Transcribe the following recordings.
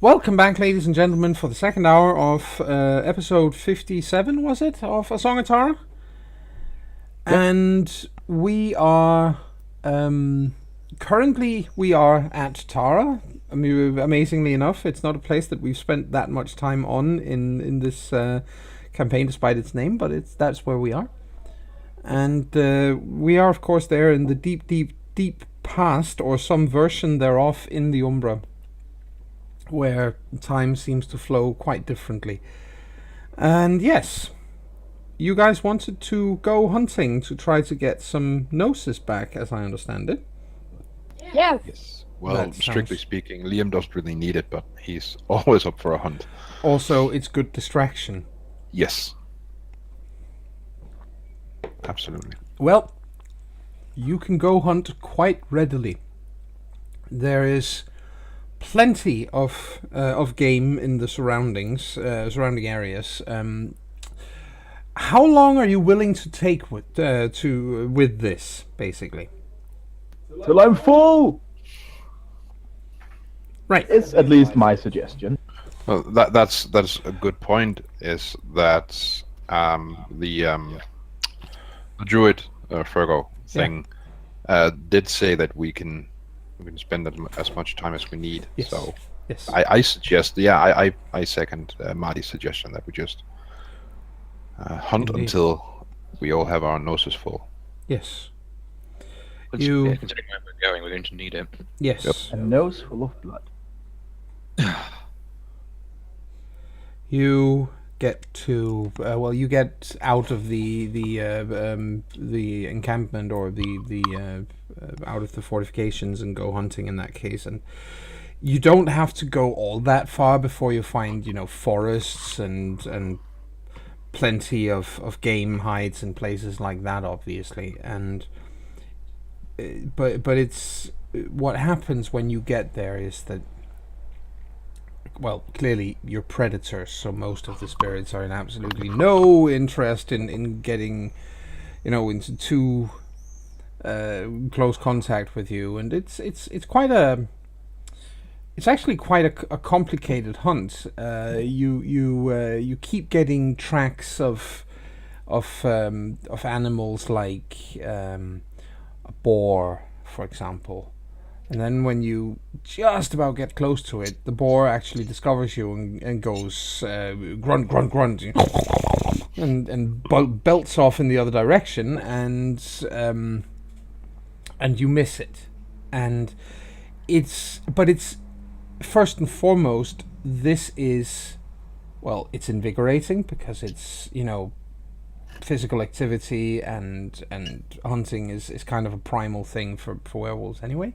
Welcome back, ladies and gentlemen, for the second hour of episode 57, was it, of A Song of Tara? Yep. And we are, currently, we are at Tara. I mean, amazingly enough, it's not a place that we've spent that much time on in this campaign, despite its name, but that's where we are. And we are, of course, there in the deep, deep, deep past, or some version thereof in the Umbra, where time seems to flow quite differently. And yes, you guys wanted to go hunting to try to get some gnosis back, as I understand it. Yes. Yes. Well, That strictly sounds- speaking, Liam doesn't really need it, but he's always up for a hunt. Also, it's good distraction. Yes. Absolutely. Well, you can go hunt quite readily. There is plenty of game in the surrounding areas. How long are you willing to take with this, basically? Till I'm full Right. is at least my suggestion. Well, that's a good point. Is that the druid Fergo thing did say that we can spend as much time as we need. Yes. So Yes. I suggest, I second Marty's suggestion that we just hunt Indeed. until we all have our noses full. Yes. Considering where we're going, we're going to need it. Yes. A nose full of blood. You get to you get out of the encampment, or the out of the fortifications, and go hunting in that case. And you don't have to go all that far before you find forests and plenty of game hides and places like that, obviously. And but it's what happens when you get there is that, well, clearly you're predators, so most of the spirits are in absolutely no interest in getting, into too close contact with you, and it's actually quite a complicated hunt. You keep getting tracks of animals like a boar, for example. And then when you just about get close to it, the boar actually discovers you and goes grunt, grunt, grunt, and belts off in the other direction, and you miss it. And it's first and foremost, this is, well, it's invigorating because it's physical activity, and hunting is kind of a primal thing for werewolves anyway.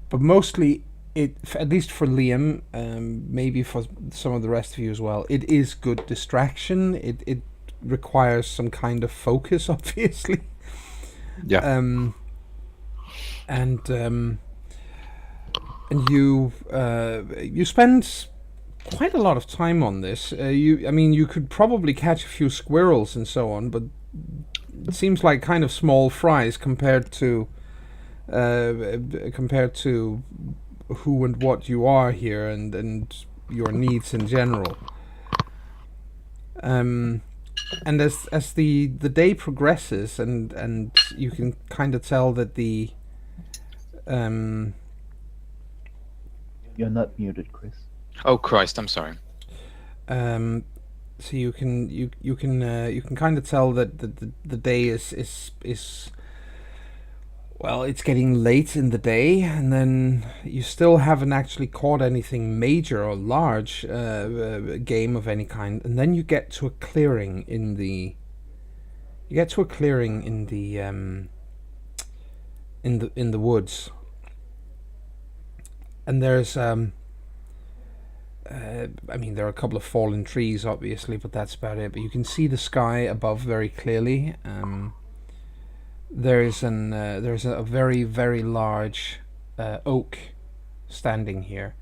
But mostly, at least for Liam, maybe for some of the rest of you as well, it is good distraction. It requires some kind of focus, obviously. Yeah. And you spend quite a lot of time on this. You could probably catch a few squirrels and so on, but it seems like kind of small fries compared to who and what you are here, and your needs in general. And as the day progresses, and you can kind of tell that the You're not muted, Chris. Oh Christ, I'm sorry. so you can kind of tell that the day is well, it's getting late in the day, and then you still haven't actually caught anything major or large game of any kind. And then you get to a clearing in the in the woods, and there's there are a couple of fallen trees, obviously, but that's about it. But you can see the sky above very clearly. There's a very, very large oak standing here,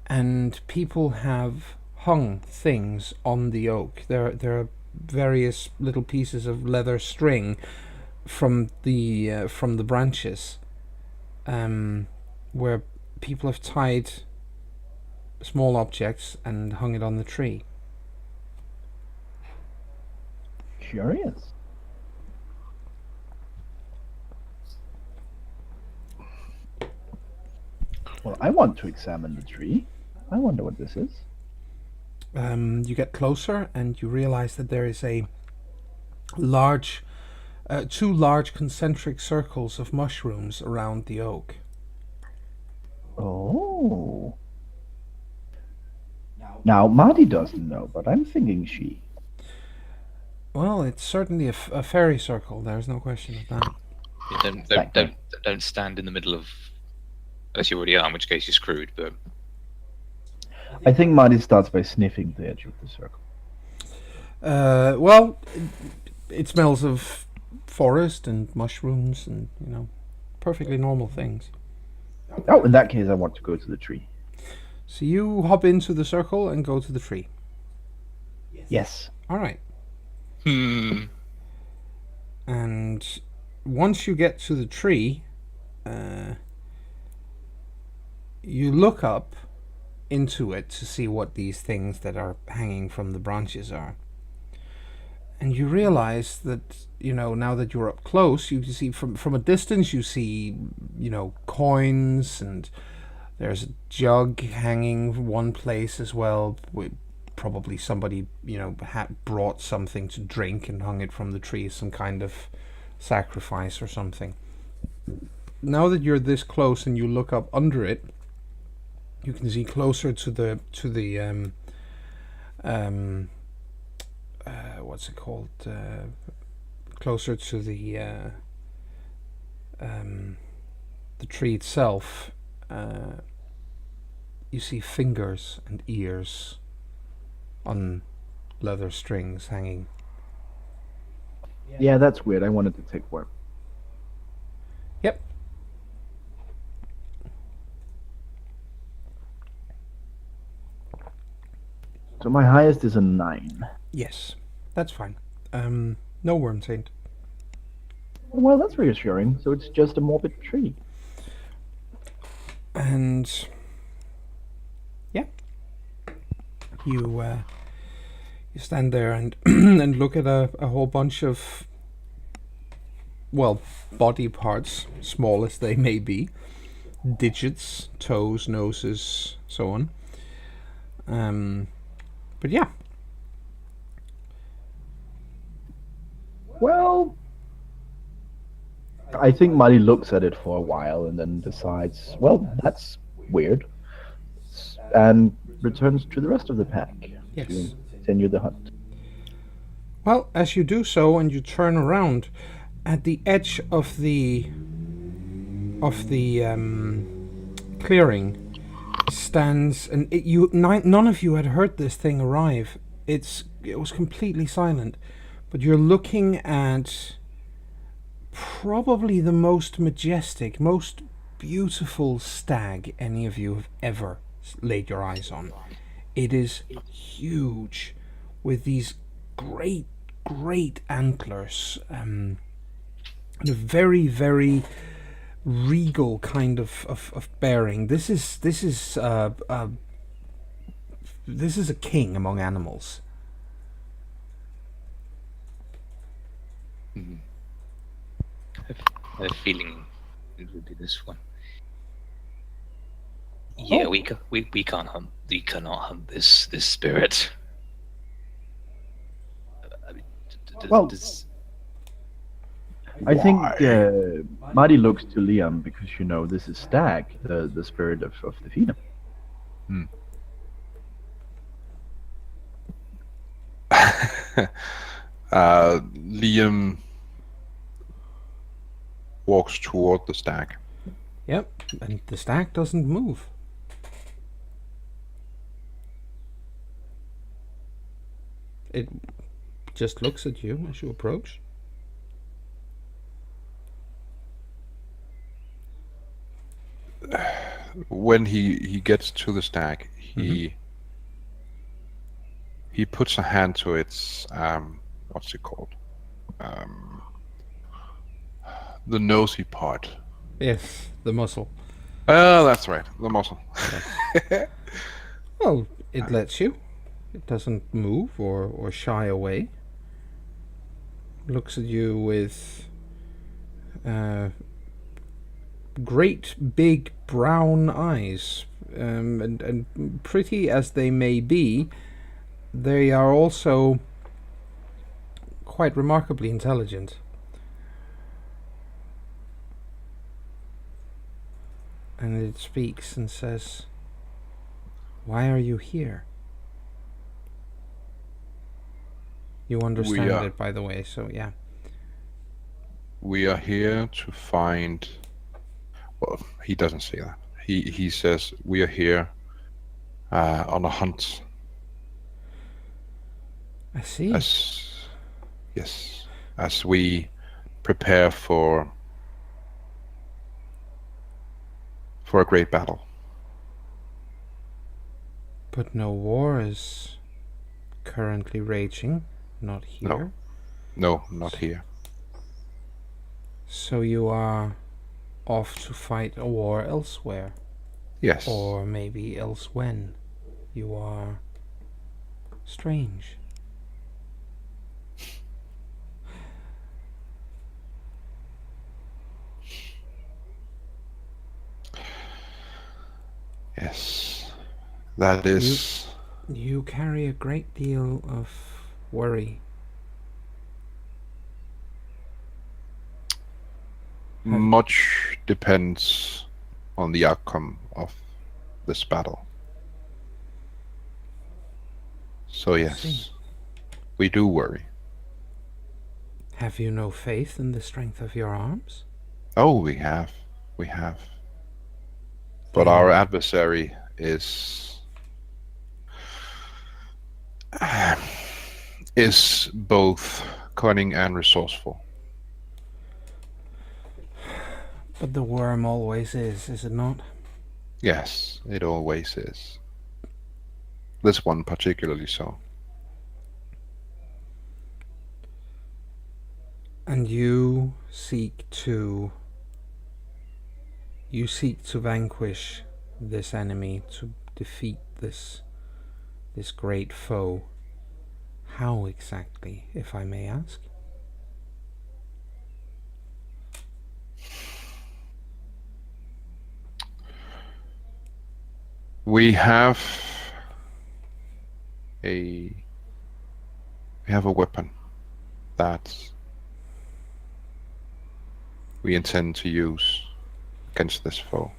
and people have hung things on the oak. There are various little pieces of leather string from the branches, where people have tied small objects and hung it on the tree. Curious. Well, I want to examine the tree. I wonder what this is. You get closer and you realize that there is a large, two large concentric circles of mushrooms around the oak. Oh. Now, Marty doesn't know, but I'm thinking she. Well, it's certainly a fairy circle. There's no question of that. Yeah, don't stand in the middle of, unless you already are, in which case you're screwed. But I think Marty starts by sniffing the edge of the circle. Well, it smells of forest and mushrooms and, perfectly normal things. Oh, in that case, I want to go to the tree. So you hop into the circle and go to the tree. Yes. All right. And once you get to the tree, you look up into it to see what these things that are hanging from the branches are. And you realize that, now that you're up close, you see from a distance, you see, coins, and there's a jug hanging one place as well. Probably somebody, had brought something to drink and hung it from the tree, some kind of sacrifice or something. Now that you're this close and you look up under it, you can see closer to the what's it called? Closer to the tree itself. You see fingers and ears on leather strings hanging. Yeah, that's weird. I wanted to take one. Yep. So my highest is a 9. Yes, that's fine. No worm taint. Well, that's reassuring. So it's just a morbid tree. And yeah, you stand there and and look at a whole bunch of, well, body parts, small as they may be, digits, toes, noses, so on. But yeah. Well, I think Marty looks at it for a while and then decides, well, that's weird, and returns to the rest of the pack Yes. to continue the hunt. Well, as you do so and you turn around, at the edge of the clearing stands, and none of you had heard this thing arrive. It was completely silent, but you're looking at probably the most majestic, most beautiful stag any of you have ever laid your eyes on. It is huge, with these great antlers, and a very, very regal kind of bearing. This is a king among animals. I have a feeling it will be this one. Yeah, we can't hunt. We cannot hunt this spirit. I mean, Well, does- I think Marty looks to Liam because, this is Stag, the spirit of the Phenom. Liam walks toward the stag. Yep, and the stag doesn't move. It just looks at you as you approach. When he gets to the stag, he puts a hand to its what's it called? The nosy part. Yes, the muscle. Oh, that's right, the muscle. Well, it lets you. It doesn't move or shy away. Looks at you with great big brown eyes. And pretty as they may be, they are also quite remarkably intelligent. And it speaks and says, "Why are you here?" You understand it, by the way, so yeah. We are here to find... Well, he doesn't say that. He says we are here on a hunt. I see. As we prepare for a great battle. But no war is currently raging, not here. No, not here. So you are off to fight a war elsewhere, Yes. or maybe elsewhen. You are strange. Yes. That is... You carry a great deal of worry. Much depends on the outcome of this battle. So yes, we do worry. Have you no faith in the strength of your arms? Oh, we have. But our adversary is both cunning and resourceful. But the worm always is it not? Yes, it always is. This one particularly so. And you seek to vanquish this enemy, to defeat this great foe. How exactly, if I may ask? We have a weapon that we intend to use against this foe.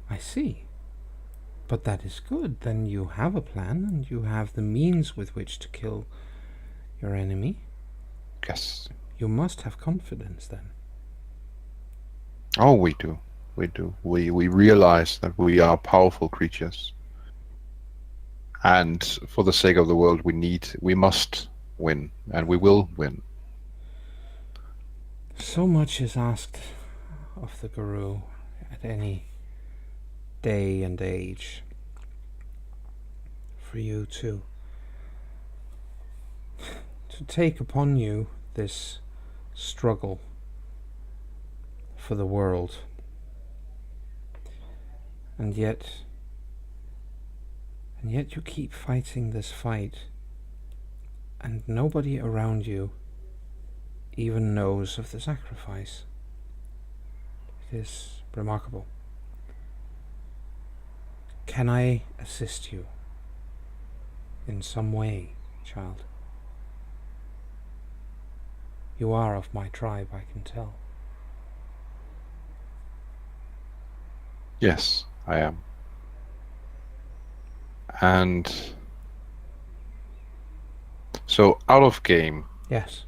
I see. But that is good. Then you have a plan, and you have the means with which to kill your enemy. Yes. You must have confidence then. Oh, we do. We realize that we are powerful creatures. And for the sake of the world, we must win, and we will win. So much is asked of the Guru at any day and age for you to take upon you this struggle for the world. And yet you keep fighting this fight, and nobody around you even knows of the sacrifice. It is remarkable. Can I assist you in some way, child? You are of my tribe, I can tell. Yes, I am. And so out of game, yes,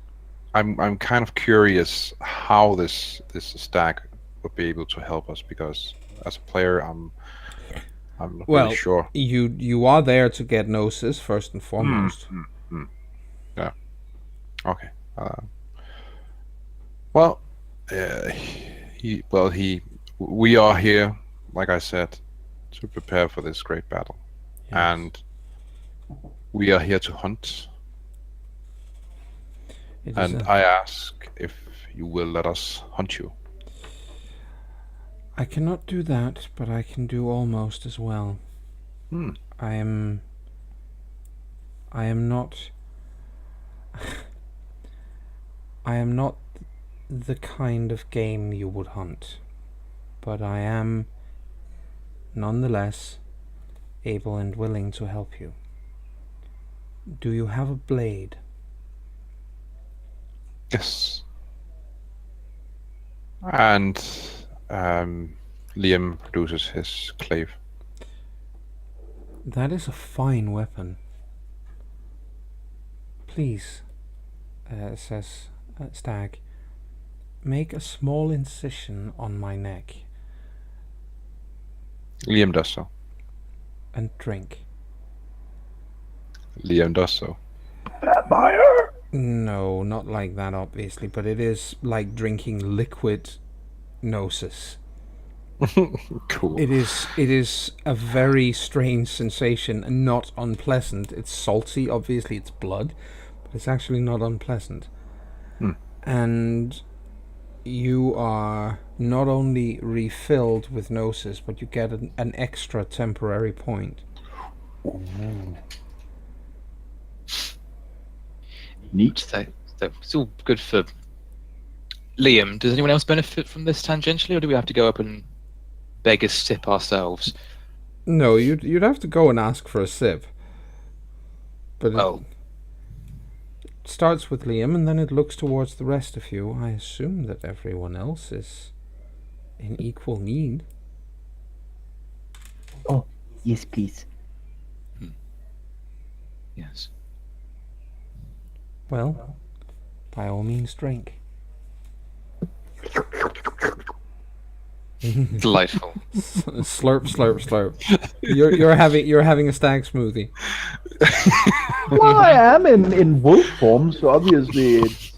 I'm kind of curious how this stag would be able to help us, because as a player I'm not really sure. You are there to get gnosis first and foremost. Yeah. Okay. We are here, like I said, to prepare for this great battle. Yes. And we are here to hunt. And I ask if you will let us hunt you. I cannot do that, but I can do almost as well. I am not I am not the kind of game you would hunt, but I am nonetheless able and willing to help you. Do you have a blade? Yes. And Liam produces his clave. That is a fine weapon. Please, says Stag, make a small incision on my neck Liam does so. and drink. Liam does so. Vampire! No, not like that, obviously, but it is like drinking liquid gnosis. Cool. It is a very strange sensation and not unpleasant. It's salty, obviously it's blood, but it's actually not unpleasant. And you are not only refilled with gnosis, but you get an extra temporary point. Neat. So it's all good for Liam. Does anyone else benefit from this tangentially, or do we have to go up and beg a sip ourselves? No, you'd have to go and ask for a sip. But Well, it starts with Liam, and then it looks towards the rest of you. I assume that everyone else is in equal need. Oh, yes, please. yes. Well, by all means, drink. Delightful. Slurp, slurp, slurp. You're having a stag smoothie. Well, I am in wolf form, so obviously it's...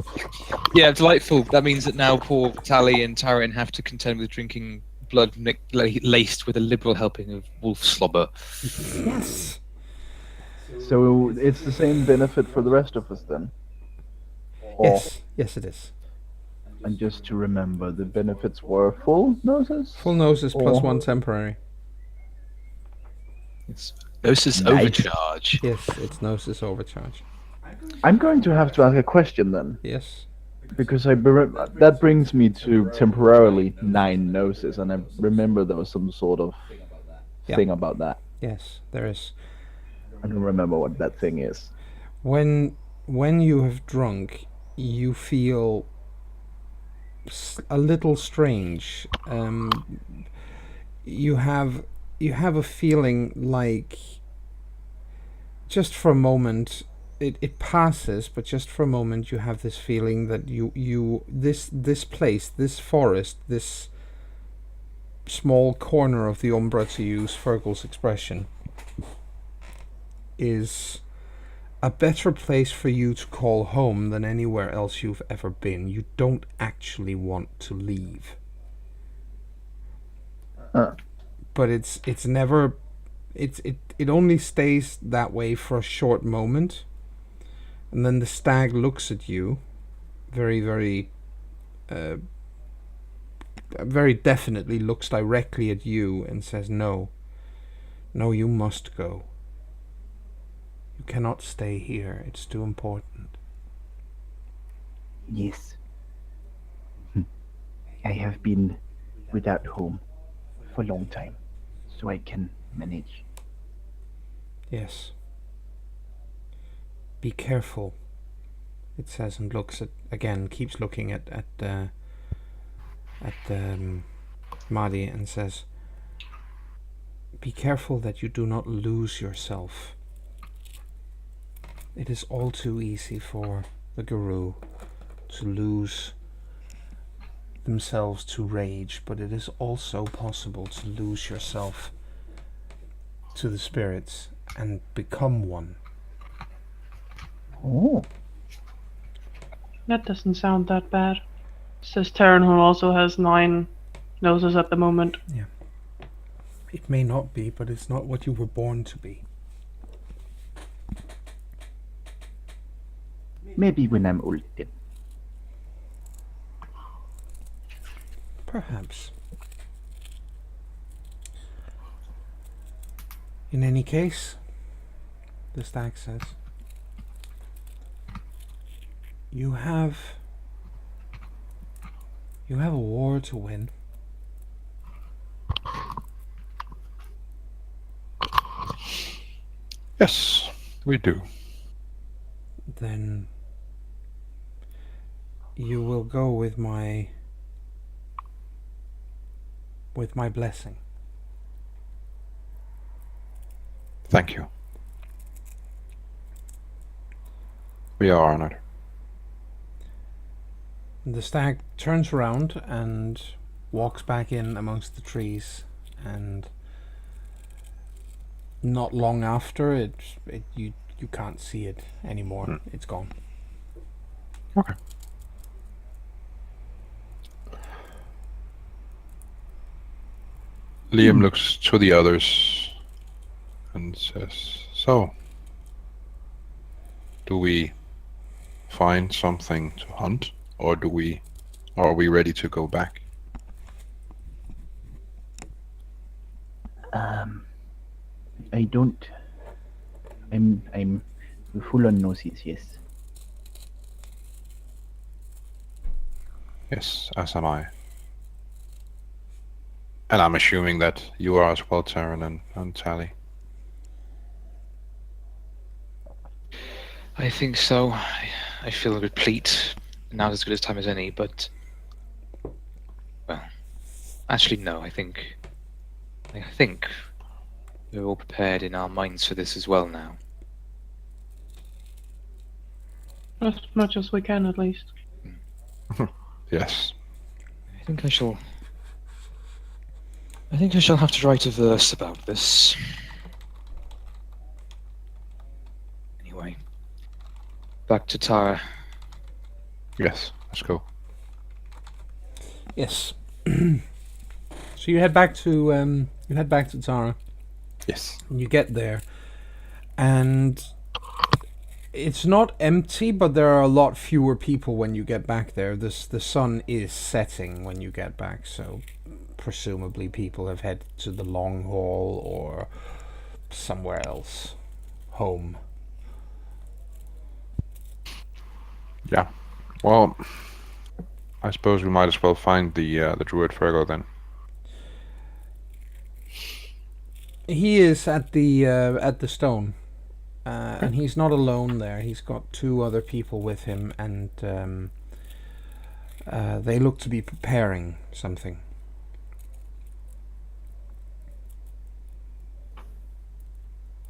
Yeah, delightful. That means that now poor Tally and Tyrion have to contend with drinking blood laced with a liberal helping of wolf slobber. Yes. So it's the same benefit for the rest of us then? Yes, it is. And just to remember, the benefits were full noses? Full noses plus Or- 1 temporary. It's Gnosis Nice. overcharge. Yes, it's gnosis overcharge. I'm going to have to ask a question then, Yes. because that brings me to temporarily 9 noses, and I remember there was some sort of Yeah. thing about that. Yes, there is. I don't remember what that thing is. When you have drunk, you feel a little strange. You have a feeling like just for a moment it passes, but just for a moment you have this feeling that this place, this forest, this small corner of the Umbra, to use Fergal's expression, is a better place for you to call home than anywhere else you've ever been. You don't actually want to leave. But it's never it only stays that way for a short moment, and then the stag looks at you very, very very definitely looks directly at you and says, no, you must go. You cannot stay here. It's too important. Yes. I have been without home for a long time, so I can manage. Yes. Be careful, it says, and looks at again, keeps looking at Madi and says, be careful that you do not lose yourself. It is all too easy for the Guru to lose themselves to rage, but it is also possible to lose yourself to the spirits and become one. Oh. That doesn't sound that bad. Says Terran, who also has 9 noses at the moment. It may not be, but it's not what you were born to be. Maybe when I'm old then. Perhaps. In any case, the stag says, you have a war to win. Yes, we do. Then you will go with my blessing. Thank you. We are honored. The stag turns around and walks back in amongst the trees, and not long after, you can't see it anymore. It's gone. Okay. Liam looks to the others and says, so, do we find something to hunt, or are we ready to go back? I don't. I'm full on noses. Yes. Yes, as am I. And I'm assuming that you are as well, Taryn and Tally. I think so. I feel replete. Now as good as time as any, but... Well, actually no, I think we're all prepared in our minds for this as well now. As much as we can, at least. Yes. I think I shall have to write a verse about this. Anyway, back to Tara. Yes, let's go. Yes. So you head back to Tara. Yes. And you get there, and it's not empty, but there are a lot fewer people when you get back there. The sun is setting when you get back, so presumably people have headed to the long hall or somewhere else, home. Yeah. Well, I suppose we might as well find the druid Fergo then. He is at the stone, and he's not alone there. He's got two other people with him, and they look to be preparing something.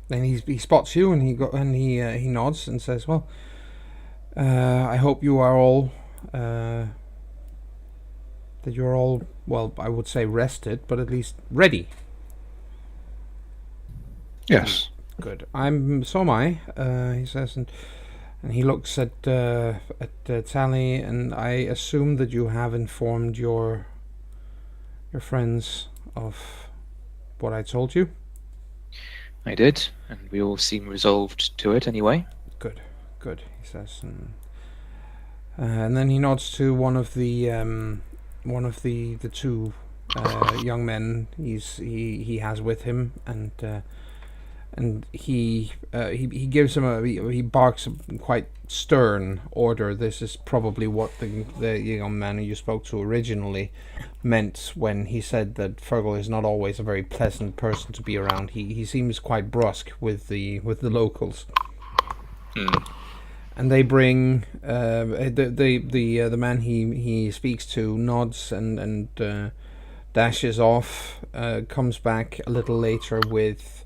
Then he spots you, and he nods and says, "Well, I hope you are all that you're all, well, I would say rested, but at least ready." Yes. Good. So am I. He says, and he looks at Tally, and I assume that you have informed your friends of what I told you. I did, and we all seem resolved to it anyway. Good. He says, and then he nods to one of the two young men he has with him, and he gives him he barks a quite stern order. This is probably what the young man who you spoke to originally meant when he said that Fergal is not always a very pleasant person to be around. He seems quite brusque with the locals. And they bring the man he speaks to nods and dashes off. Comes back a little later with.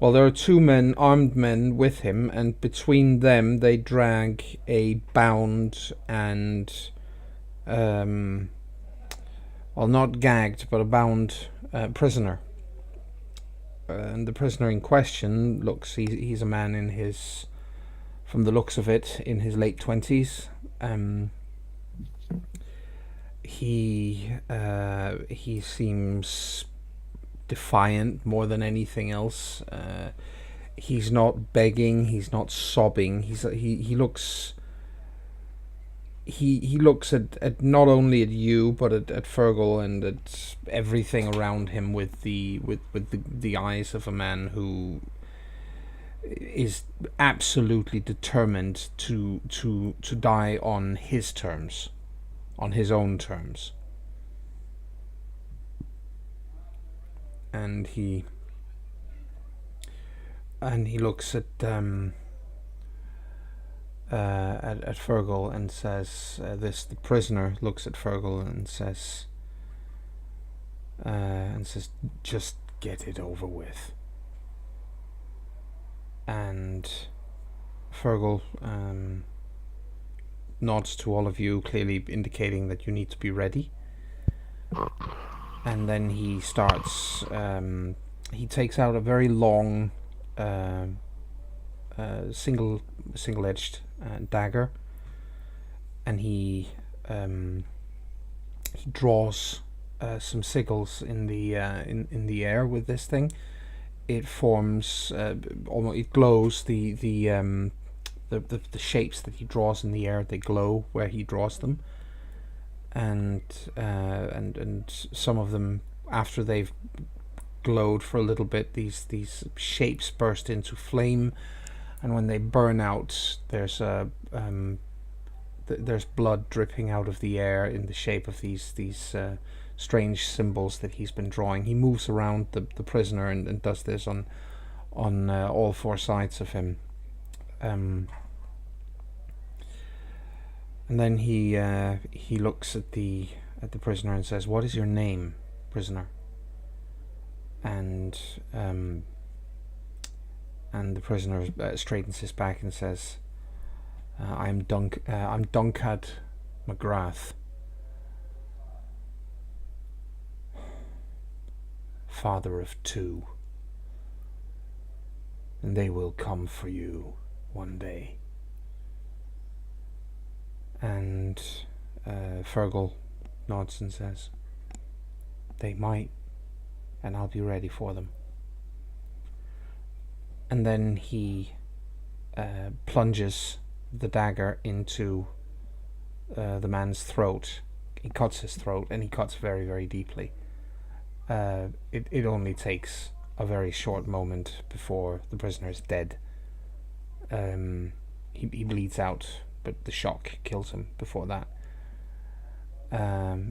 Well, there are two armed men with him, and between them they drag a bound and, well, not gagged, but a bound prisoner. And the prisoner in question he's a man in his, from the looks of it, in his late 20s. He seems defiant more than anything else. He's not begging, he's not sobbing. He looks he looks at not only at you but at Fergal and at everything around him with the eyes of a man who is absolutely determined to die on his terms, on his own terms. And he looks at Fergal and says, the prisoner looks at Fergal and says, just get it over with. And Fergal nods to all of you, clearly indicating that you need to be ready. And then he starts, he takes out a very long single-edged dagger, and he draws some sigils in the air with this thing. It forms almost, it glows. The shapes that he draws in the air, they glow where he draws them, and some of them, after they've glowed for a little bit, these shapes burst into flame, and when they burn out, there's blood dripping out of the air in the shape of these strange symbols that he's been drawing. He moves around the prisoner and does this on all four sides of him, and then he looks at the prisoner and says, "What is your name, prisoner?" And the prisoner straightens his back and says, I'm Duncad McGrath, father of two, and they will come for you one day. And Fergal nods and says, they might, and I'll be ready for them. And then he plunges the dagger into the man's throat. He cuts his throat, and he cuts very, very deeply. It only takes a very short moment before the prisoner is dead. He bleeds out, but the shock kills him before that.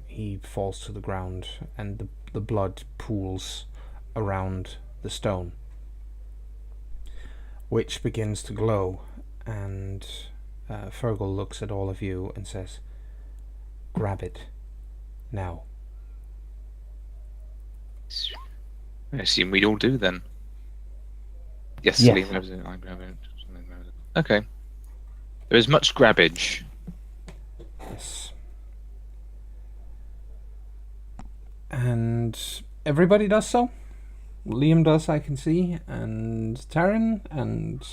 He falls to the ground, and the blood pools around the stone, which begins to glow. And Fergal looks at all of you and says, grab it now. I assume we all do then. Yes, Yes. Liam grabs it, I grab it. Something grabs it. Okay. There is much grabbage. Yes. And everybody does so. Liam does, I can see, and Taryn, and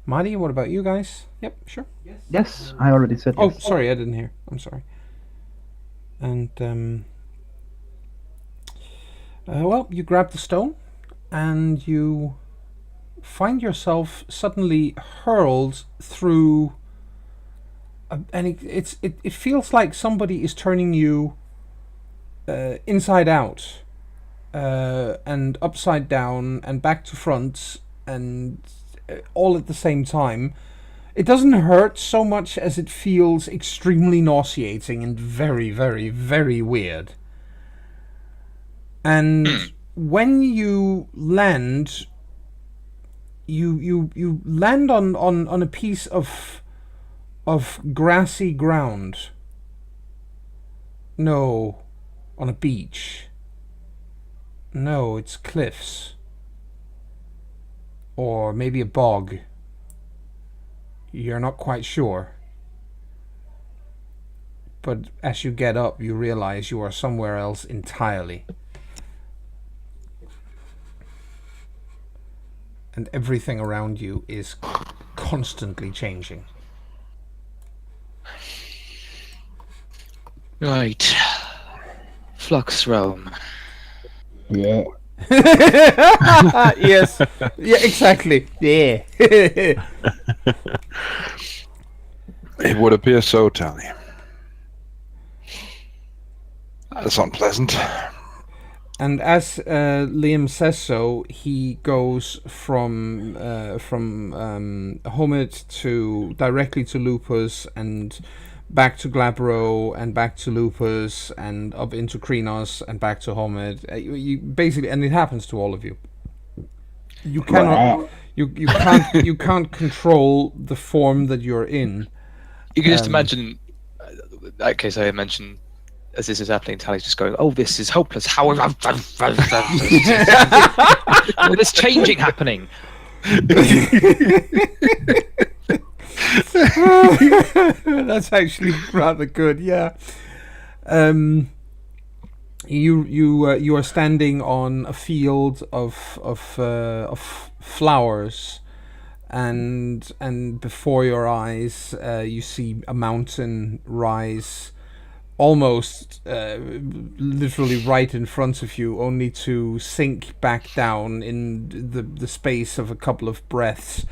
Maddie, what about you guys? Yep, sure. Yes, I already said Oh, yes. sorry, I didn't hear. I'm sorry. And, well, you grab the stone, and you find yourself suddenly hurled through, and it feels like somebody is turning you inside out, and upside down, and back to front, and all at the same time. It doesn't hurt so much as it feels extremely nauseating and very, very, very weird. And when you land, you land on a piece of grassy ground. No, on a beach. No, it's cliffs. Or maybe a bog. You're not quite sure. But as you get up, you realize you are somewhere else entirely. And everything around you is constantly changing. Right. Flux realm. Yeah. Yes. Yeah, exactly. Yeah. It would appear so, Tally. That's unpleasant. And as Liam says so, he goes from Homid to directly to Lupus and back to Glabro and back to Lupus and up into Krenos and back to Homid. You basically, and it happens to all of you. You cannot, you can't control the form that you're in. You can just imagine. That case I mentioned. As this is happening, Tally's just going, "Oh, this is hopeless. How with this changing happening?" That's actually rather good. Yeah. You are standing on a field of flowers, and before your eyes, you see a mountain rise. Almost literally right in front of you, only to sink back down in the space of a couple of breaths,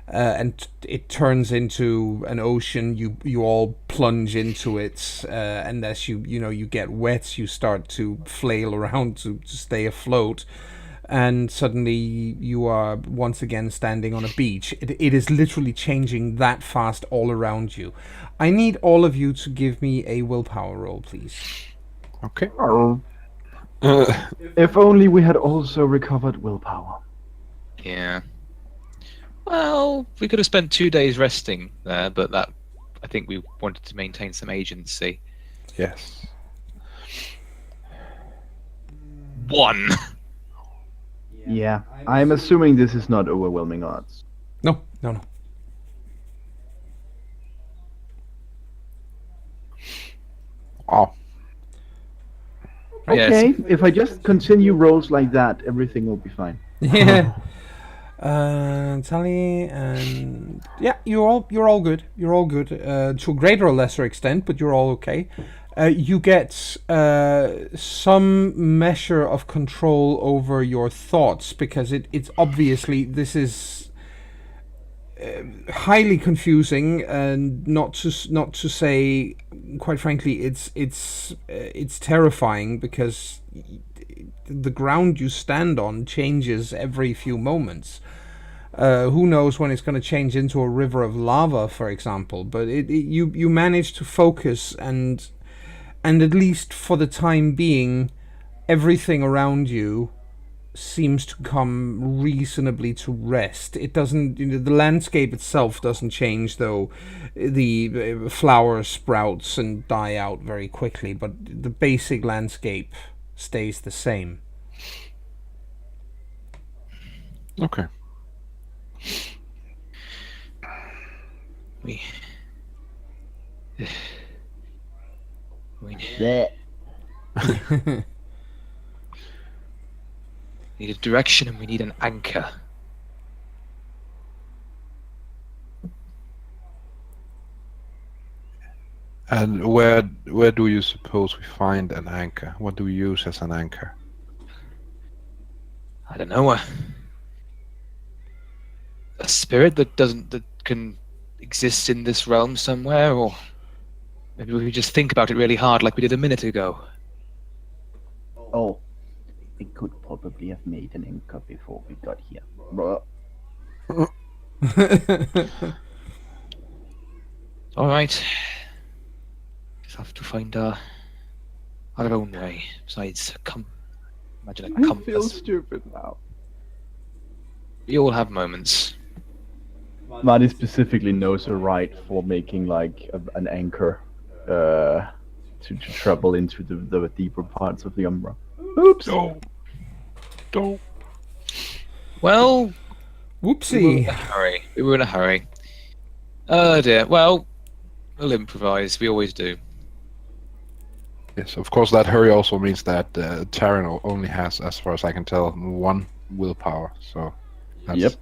and it turns into an ocean. You all plunge into it, and as you get wet, you start to flail around to stay afloat, and suddenly you are once again standing on a beach. It is literally changing that fast all around you. I need all of you to give me a willpower roll, please. Okay. If only we had also recovered willpower. Yeah. Well, we could have spent 2 days resting there, but that I think we wanted to maintain some agency. Yes. 1. Yeah, I'm assuming this is not overwhelming odds. No. Oh. Yes. Okay, if I just continue rolls like that, everything will be fine. Yeah. Tally and yeah, you're all good. You're all good to a greater or lesser extent, but you're all okay. You get some measure of control over your thoughts because it's obviously this is highly confusing, and not to say, quite frankly, it's terrifying because the ground you stand on changes every few moments. Who knows when it's going to change into a river of lava, for example? But you manage to focus, and at least for the time being, everything around you seems to come reasonably to rest. It doesn't. The landscape itself doesn't change, though. The flowers sprouts and die out very quickly, but the basic landscape stays the same. Okay. We need a direction and we need an anchor. And where do you suppose we find an anchor? What do we use as an anchor? I don't know. A spirit that can exist in this realm somewhere, or maybe we just think about it really hard, like we did a minute ago. Oh, we could probably have made an anchor before we got here. All right. Just have to find our own way. Besides, imagine a compass. I feel stupid now. We all have moments. Marty specifically knows a right for making like an anchor to travel into the deeper parts of the Umbra. Oops. Don't. Well, Whoopsie. We were in a hurry. Oh dear. Well, we'll improvise. We always do. Yes, of course. That hurry also means that Taran only has, as far as I can tell, 1 willpower. So. That's... Yep.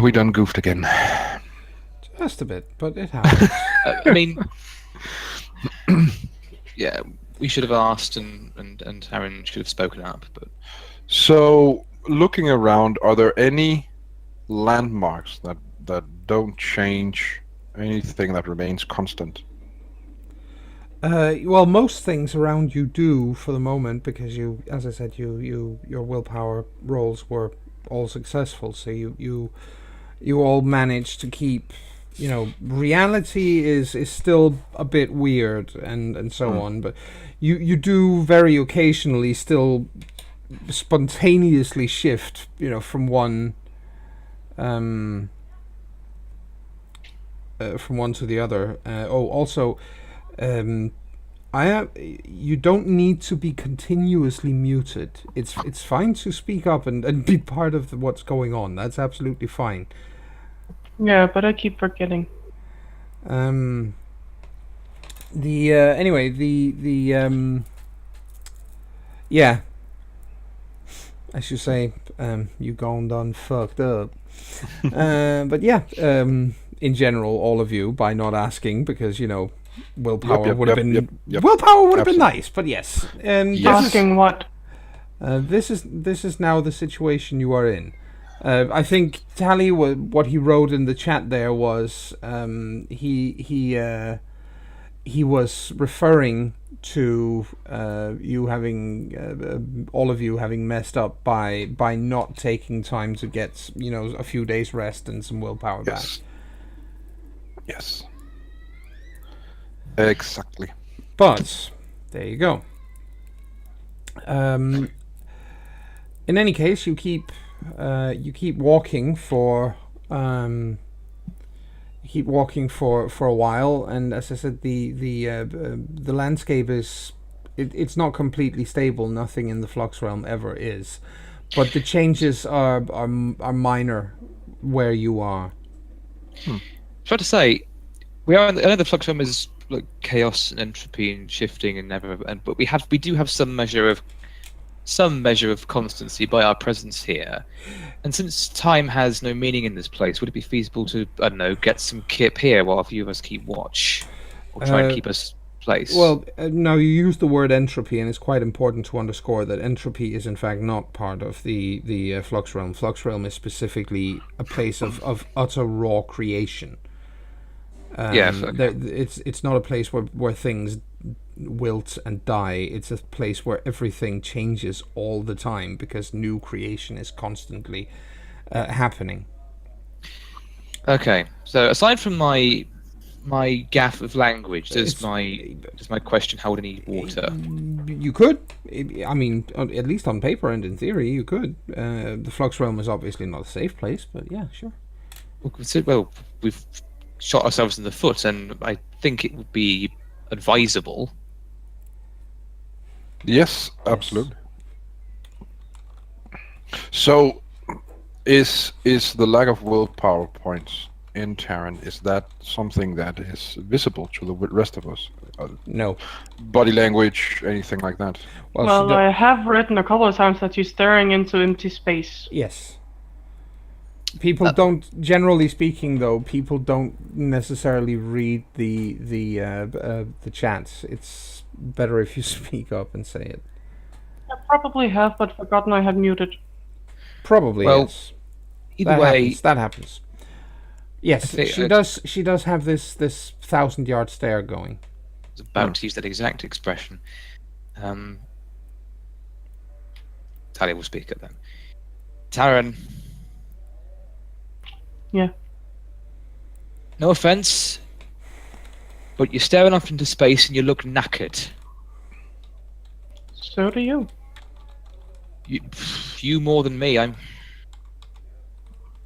We done goofed again. Just a bit, but it happens. I mean, yeah, we should have asked, and Aaron should have spoken up. But So, looking around, are there any landmarks that that don't change anything that remains constant? Well, most things around you do for the moment, because you, as I said, your willpower rolls were all successful. So you all managed to keep. Reality is still a bit weird and so on, but you do very occasionally still spontaneously shift, from one to the other. Also, you don't need to be continuously muted. It's fine to speak up and be part of what's going on. That's absolutely fine. Yeah, but I keep forgetting. Yeah, as you say, you gone done fucked up. But yeah, in general, all of you, by not asking, because willpower would have been willpower would have been nice. But yes, Asking what? this is now the situation you are in. I think Tally, what he wrote in the chat there was he was referring to you having all of you having messed up by not taking time to get a few days rest and some willpower back. Yes. Exactly. But there you go. In any case, you keep walking for a while, and as I said, the landscape is it's not completely stable. Nothing in the Flux realm ever is, but the changes are minor where you are. Try to say, I know the Flux realm is like chaos and entropy and shifting but we do have some measure of constancy by our presence here. And since time has no meaning in this place, would it be feasible to, I don't know, get some kip here while a few of us keep watch? Or try and keep us place? Well, now you use the word entropy, and it's quite important to underscore that entropy is in fact not part of the Flux realm. Flux realm is specifically a place of utter raw creation. It's not a place where things wilt and die. It's a place where everything changes all the time because new creation is constantly happening. Okay, so aside from my gaff of language, does my question hold any water? You could. I mean, at least on paper and in theory, you could. The Flux realm is obviously not a safe place, but yeah, sure. Well, we've shot ourselves in the foot, and I think it would be advisable. Yes, absolutely. So, is the lack of willpower points in Terran, is that something that is visible to the rest of us? No. Body language, anything like that? Well, I have written a couple of times that you're staring into empty space. Yes. People don't, generally speaking, though, people don't necessarily read the chats. It's better if you speak up and say it. I probably have, but forgotten I had muted. Probably, yes. Either way, that happens. Yes, she does have this 1,000-yard stare going. I was about to use that exact expression. Talia will speak up then. Taran. Yeah. No offense, but you're staring off into space and you look knackered. So do you. You more than me.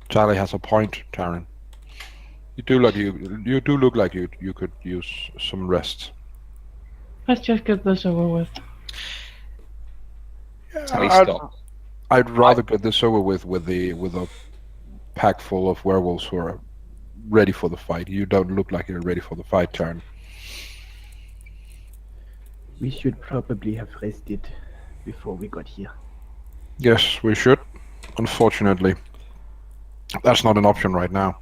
Charlie has a point, Taran. You do look like you could use some rest. Let's just get this over with. I'd rather get this over with a pack full of werewolves who are ready for the fight. You don't look like you're ready for the fight, Taran. We should probably have rested before we got here. Yes, we should. Unfortunately, that's not an option right now.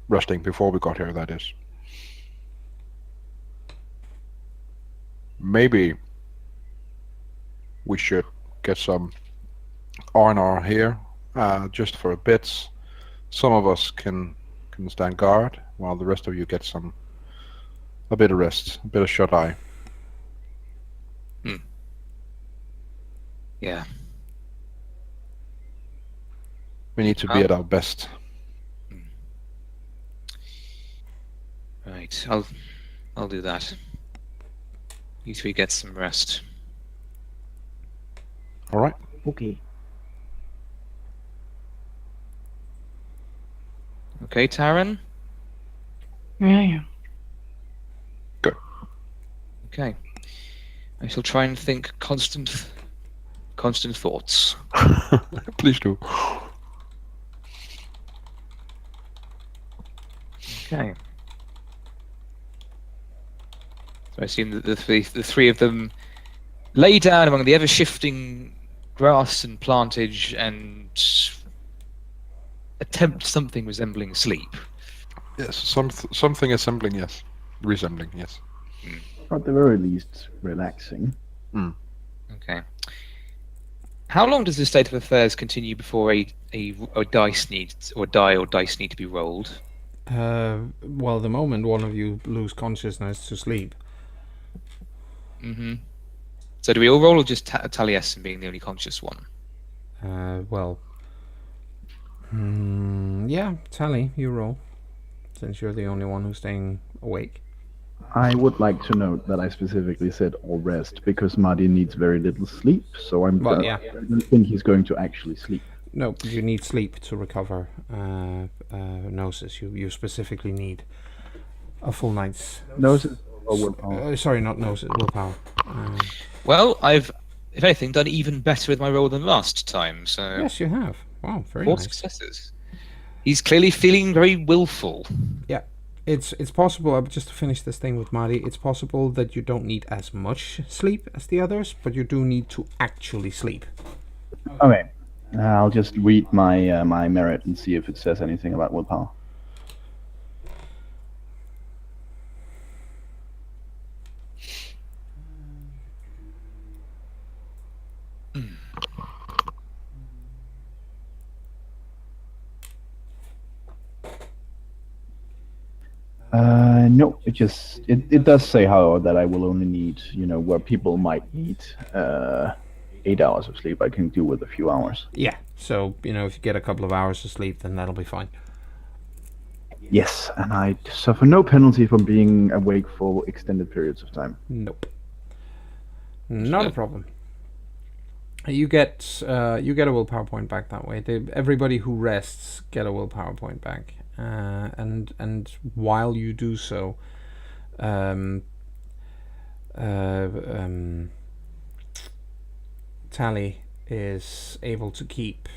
Resting before we got here, that is. Maybe we should get some R&R here, just for a bit, some of us can stand guard, while the rest of you get a bit of rest, a bit of shut eye. Yeah. We need to be at our best. Right. I'll do that. You three get some rest. All right. Okay. Okay, Taran? Yeah. Okay. I shall try and think constant thoughts. Please do. Okay. So I assume that the three of them lay down among the ever-shifting grass and plantage and attempt something resembling sleep. Yes, something resembling, yes. At the very least, relaxing. Okay. How long does this state of affairs continue before a dice needs or die or dice need to be rolled? Well, the moment one of you lose consciousness to sleep. Mm-hmm. So do we all roll, or just Taliesin being the only conscious one? Yeah, Tally, you roll, since you're the only one who's staying awake. I would like to note that I specifically said all rest because Marty needs very little sleep, so I don't think he's going to actually sleep. No, you need sleep to recover Gnosis. You specifically need a full night's... Gnosis or willpower? Sorry, not Gnosis, willpower. Well, I've, if anything, done even better with my roll than last time, so... Yes, you have. Wow, very 4 nice. successes. He's clearly feeling very willful. Yeah. It's possible, just to finish this thing with Marty, it's possible that you don't need as much sleep as the others, but you do need to actually sleep. Okay. I'll just read my my merit and see if it says anything about willpower. No, it does say, however, that I will only need, where people might need 8 hours of sleep, I can do with a few hours. Yeah, so, if you get a couple of hours of sleep, then that'll be fine. Yes, and I suffer no penalty for being awake for extended periods of time. Nope. Not a problem. You get a willpower point back that way. Everybody who rests get a willpower point back. And while you do so, Tally is able to keep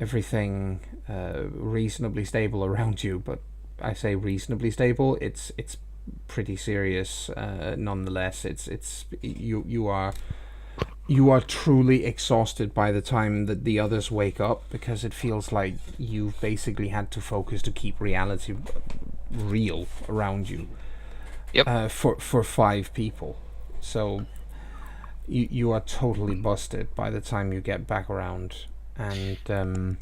everything reasonably stable around you. But I say reasonably stable. It's pretty serious nonetheless. You are truly exhausted by the time that the others wake up, because it feels like you've basically had to focus to keep reality real around you. Yep. For 5 people. So you are totally busted by the time you get back around. And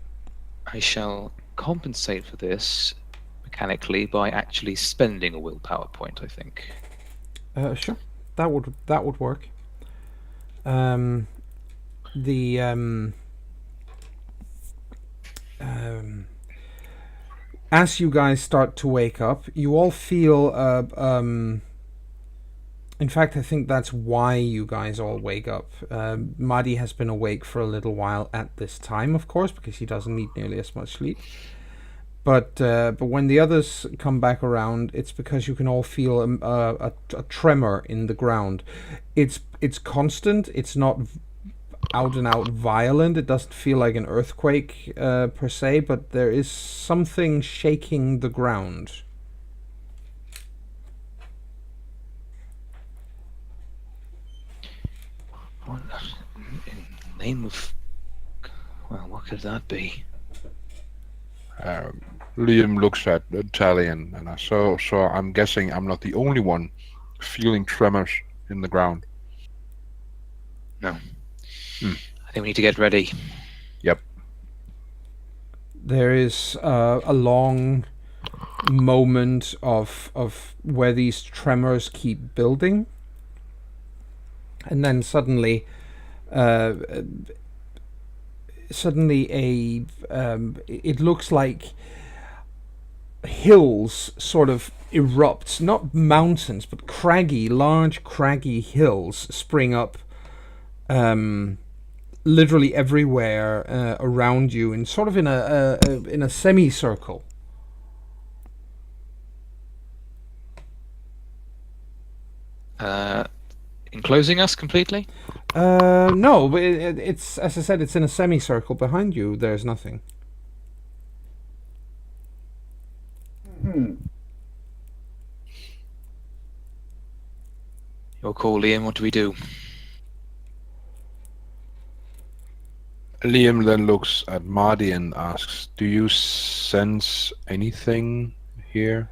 I shall compensate for this mechanically by actually spending a willpower point, I think. Sure. That would work. As you guys start to wake up, you all feel in fact, I think that's why you guys all wake up. Madi has been awake for a little while at this time, of course, because he doesn't need nearly as much sleep. But when the others come back around, it's because you can all feel a tremor in the ground. It's constant. It's not out and out violent. It doesn't feel like an earthquake per se, but there is something shaking the ground. What in the name of... Well, what could that be? Liam looks at Tally and so I'm guessing I'm not the only one feeling tremors in the ground. No. I think we need to get ready. Yep. there is a long moment of where these tremors keep building, and then suddenly it looks like hills sort of erupt, not mountains, but large craggy hills spring up literally everywhere around you, in sort of in a semicircle. Enclosing us completely? No, but it's, as I said, it's in a semicircle. Behind you, there's nothing. Your call, Liam. What do we do? Liam then looks at Marty and asks, "Do you sense anything here?"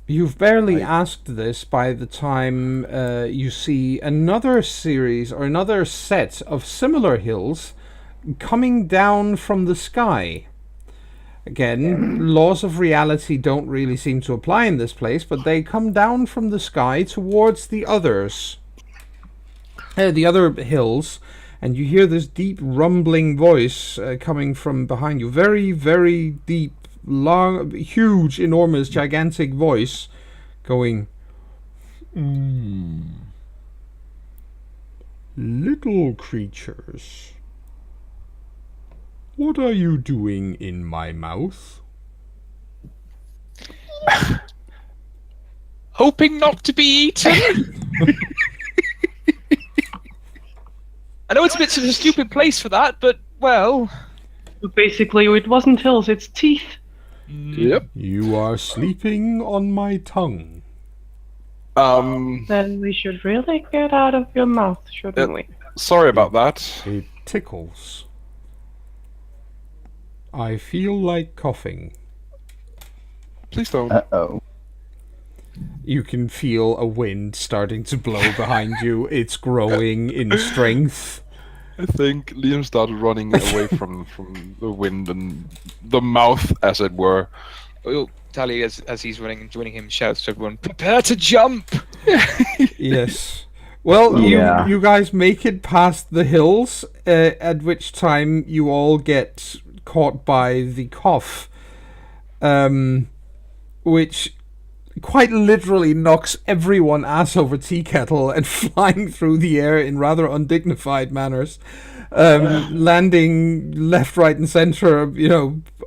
You've barely asked this by the time you see another series or another set of similar hills coming down from the sky. Again, laws of reality don't really seem to apply in this place, but they come down from the sky towards the others. The other hills, and you hear this deep rumbling voice coming from behind you. Very, very deep, long, huge, enormous, gigantic voice going, "Little creatures, what are you doing in my mouth?" Hoping not to be eaten. I know it's a bit of a stupid place for that, but well. Basically, it wasn't hills, it's teeth. Yep. You are sleeping on my tongue. Then we should really get out of your mouth, shouldn't we? Sorry about that. It tickles. I feel like coughing. Please don't. Uh-oh. You can feel a wind starting to blow behind you. It's growing in strength. I think Liam started running away from the wind and the mouth, as it were. Well, Tally, as he's running and joining him, shouts to everyone, "Prepare to jump!" Yes. Well, Yeah. you guys make it past the hills, at which time you all get caught by the cough, which quite literally knocks everyone ass over tea kettle and flying through the air in rather undignified manners, landing left, right, and center,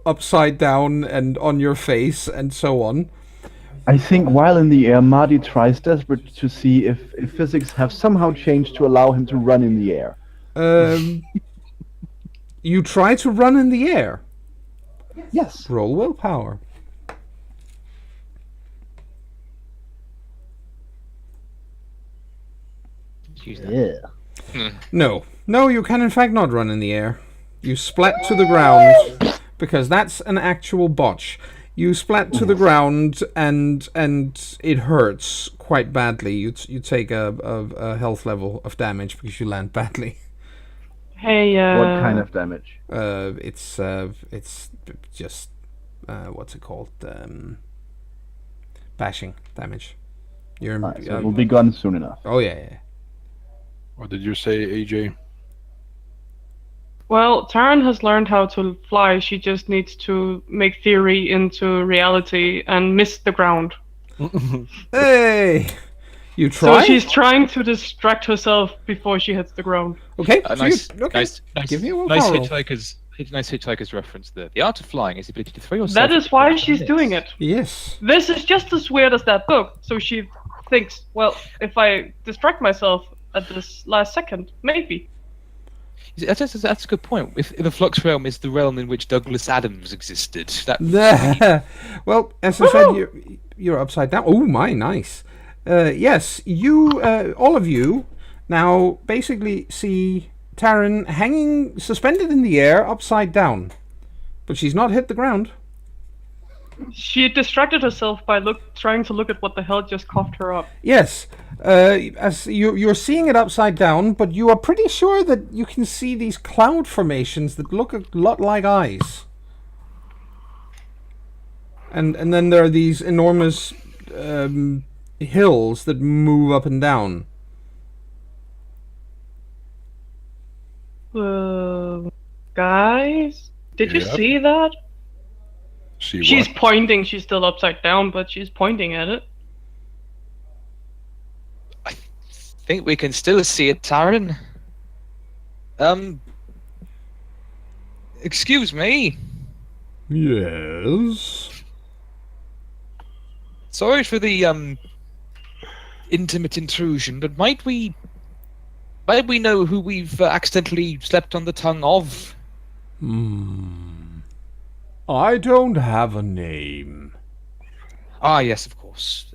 upside down and on your face and so on. I think while in the air, Marty tries desperate to see if physics have somehow changed to allow him to run in the air. You try to run in the air. Yes. Roll willpower. Use that. Yeah. No, you can in fact not run in the air. You splat to the ground, because that's an actual botch. You splat to the ground, and it hurts quite badly. You take a health level of damage because you land badly. Hey, What kind of damage? It's just what's it called? Bashing damage. You're Right, so it will be gone soon enough. oh yeah. What did you say, AJ? Well, Taryn has learned how to fly. She just needs to make theory into reality and miss the ground. Hey, you So try. she's trying to distract herself before she hits the ground. Okay. Nice, okay. nice, Give me a nice willpower roll. nice hitchhiker's reference there. The art of flying is the ability to throw yourself. That is why she's doing it. Yes. This is just as weird as that book. So she thinks, well, if I distract myself at this last second, maybe. That's a good point. If the Flux realm is the realm in which Douglas Adams existed, that Well, as I said, you're upside down. Oh my, nice. Yes, you, all of you, now basically see Taryn hanging, suspended in the air, upside down, but she's not hit the ground. She distracted herself by trying to look at what the hell just coughed her up. Yes, as you're seeing it upside down, but you are pretty sure that you can see these cloud formations that look a lot like eyes. And then there are these enormous hills that move up and down. Guys, did you Yep. see that? See She's what? pointing. She's still upside down, but she's pointing at it. Think we can still see it, Taran. Excuse me. Yes. Sorry for the intimate intrusion, but might we know who we've accidentally slept on the tongue of? I don't have a name. Ah, yes, of course.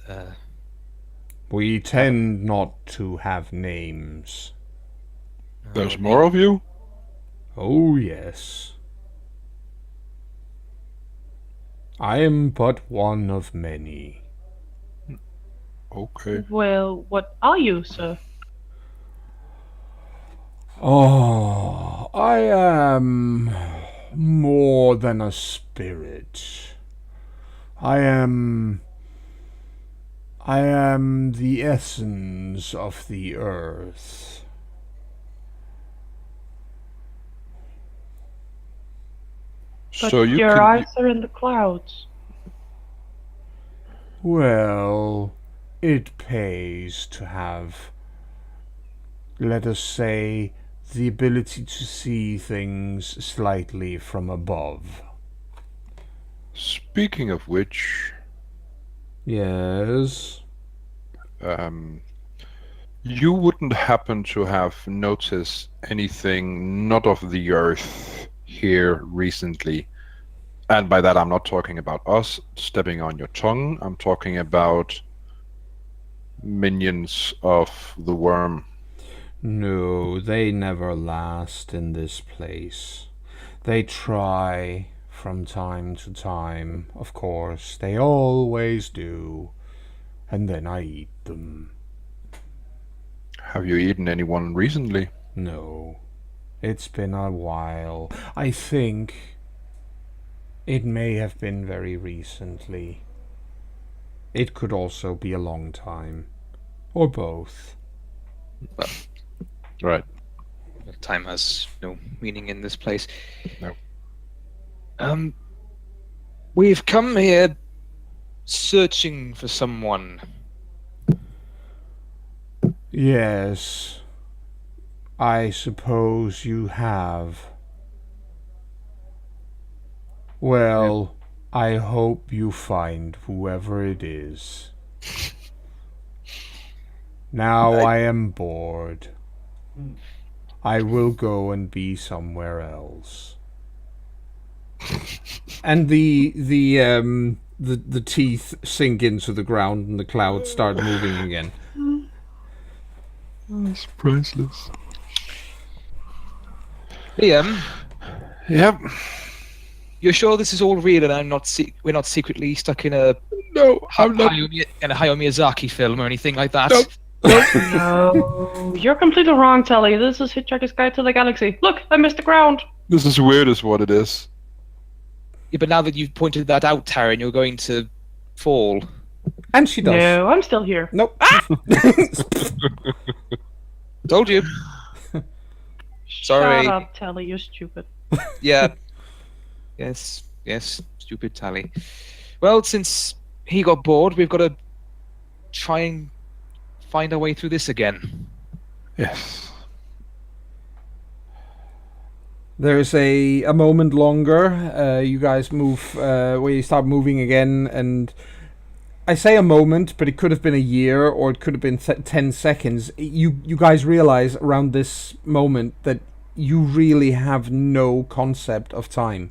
We tend not to have names. There's more of you? Oh, yes. I am but one of many. Okay. Well, what are you, sir? Oh, I am more than a spirit. I am the essence of the earth. But So you your can. eyes are in the clouds. Well, it pays to have, let us say, the ability to see things slightly from above. Speaking of which, Yes. you wouldn't happen to have noticed anything not of the earth here recently. And by that, I'm not talking about us stepping on your tongue. I'm talking about minions of the worm. No, they never last in this place. They try from time to time, of course. They always do. And then I eat them. Have you eaten anyone recently? No. It's been a while. I think it may have been very recently. It could also be a long time. Or both. Right. Time has no meaning in this place. No. We've come here searching for someone. Yes. I suppose you have. Well, I hope you find whoever it is. Now I am bored. I will go and be somewhere else. And the teeth sink into the ground and the clouds start moving again. It's priceless. Liam, Yep. you're sure this is all real and we're not secretly stuck in a No, I'm not. Hayao Miyazaki film or anything like that? Nope. No, you're completely wrong, Telly. This is Hitchhiker's Guide to the Galaxy. Look, I missed the ground. This is weird, is what it is. Yeah, but now that you've pointed that out, Taryn, you're going to fall. And she does. No, I'm still here. Nope. Told you. Sorry. Shut up, Telly. You're stupid. Yeah. Yes, stupid Tally. Well, since he got bored, we've got to try and find our way through this again. Yes. There's a moment longer. You guys move, where you start moving again, and I say a moment, but it could have been a year, or it could have been 10 seconds. You guys realize around this moment that you really have no concept of time.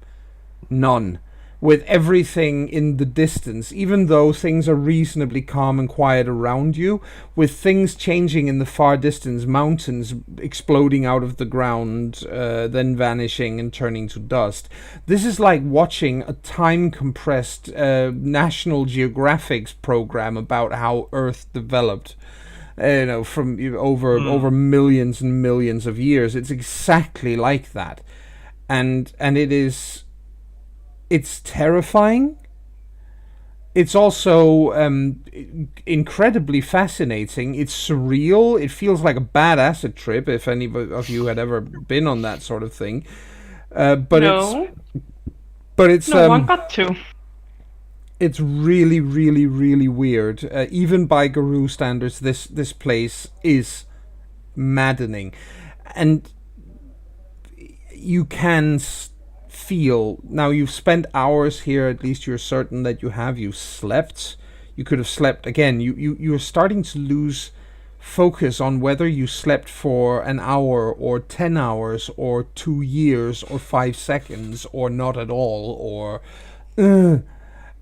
None. With everything in the distance, even though things are reasonably calm and quiet around you, with things changing in the far distance, mountains exploding out of the ground, then vanishing and turning to dust. This is like watching a time-compressed National Geographic's program about how Earth developed. from over millions and millions of years. It's exactly like that, and it's terrifying. It's also incredibly fascinating. It's surreal. It feels like a bad acid trip, if any of you had ever been on that sort of thing. But it's one got to. it's really, really, really weird. Even by Guru standards, this place is maddening, and you can feel now. You've spent hours here. At least you're certain that you have. You slept. You could have slept again. You're starting to lose focus on whether you slept for an hour or 10 hours or 2 years or 5 seconds or not at all, or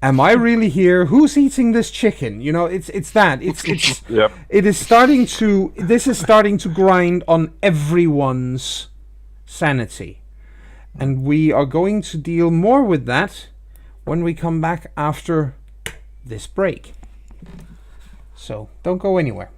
am I really here? Who's eating this chicken? It's that. It's Yep. this is starting to grind on everyone's sanity. And we are going to deal more with that when we come back after this break. So don't go anywhere.